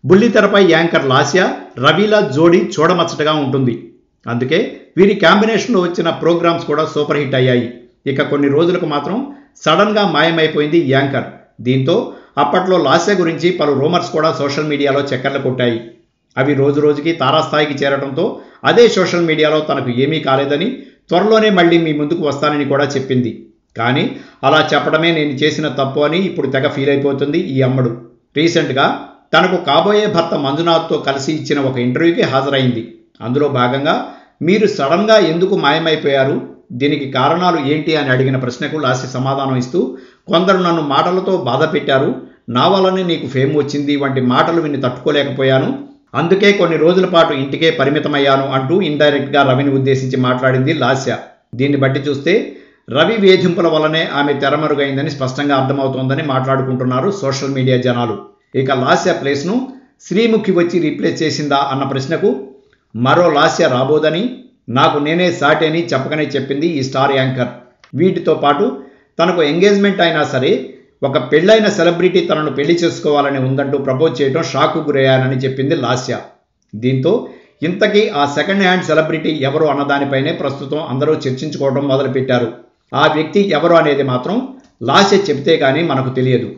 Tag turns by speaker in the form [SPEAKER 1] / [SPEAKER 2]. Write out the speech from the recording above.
[SPEAKER 1] బుల్లితెరపై anchor Lasya రవిల జోడీ చూడమచ్చటగా ఉంటుంది. అందుకే వీరి కాంబినేషన్లో వచ్చిన ప్రోగ్రామ్స్ కూడా సూపర్ హిట్ అయ్యాయి. ఇక కొన్ని రోజులకు మాత్రం సడన్గా మాయమైపోయింది యాంకర్. దీంతో అప్పట్లో లాస్య గురించి పలు రూమర్స్ కూడా సోషల్ మీడియాలో చక్కర్లు కొట్టాయి. అవి రోజు రోజుకి తారాస్థాయికి చేరడంతో అదే సోషల్ మీడియాలో తనకు ఏమీ కాలేదని, త్వరలోనే మళ్ళీ మీ ముందుకు వస్తానని కూడా చెప్పింది. కానీ అలా చెప్పడమే నేను చేసిన తప్పు అని ఇప్పుడు తెగ ఫీల్ అయిపోతుంది ఈ అమ్మడు. రీసెంట్గా తనకు కాబోయే భర్త మంజునాథ్తో కలిసి ఇచ్చిన ఒక ఇంటర్వ్యూకి హాజరైంది. అందులో భాగంగా మీరు సడన్గా ఎందుకు మాయమైపోయారు, దీనికి కారణాలు ఏంటి అని అడిగిన ప్రశ్నకు లాస్య సమాధానం ఇస్తూ, కొందరు నన్ను మాటలతో బాధ పెట్టారు, నా వల్లనే నీకు ఫేమ్ వచ్చింది వంటి మాటలు విని తట్టుకోలేకపోయాను, అందుకే కొన్ని రోజుల పాటు ఇంటికే పరిమితమయ్యాను అంటూ ఇండైరెక్ట్గా రవిని ఉద్దేశించి మాట్లాడింది లాస్య. దీన్ని బట్టి చూస్తే రవి వేధింపుల వల్లనే ఆమె తెరమరుగైందని స్పష్టంగా అర్థమవుతోందని మాట్లాడుకుంటున్నారు సోషల్ మీడియా జనాలు. ఇక లాస్య ప్లేస్ను శ్రీముఖి వచ్చి రీప్లేస్ చేసిందా అన్న ప్రశ్నకు మరో లాస్య రాబోదని, నాకు నేనే సాటి అని చెప్పకనే చెప్పింది ఈ స్టార్ యాంకర్. వీటితో పాటు తనకు ఎంగేజ్మెంట్ అయినా సరే ఒక పెళ్ళైన సెలబ్రిటీ తనను పెళ్లి చేసుకోవాలని ఉందంటూ ప్రపోజ్ చేయడం షాక్కు గురయ్యానని చెప్పింది లాస్య. దీంతో ఇంతకీ ఆ సెకండ్ హ్యాండ్ సెలబ్రిటీ ఎవరు అన్నదానిపైనే ప్రస్తుతం అందరూ చర్చించుకోవడం మొదలుపెట్టారు. ఆ వ్యక్తి ఎవరు అనేది మాత్రం లాస్య చెబితే కానీ మనకు తెలియదు.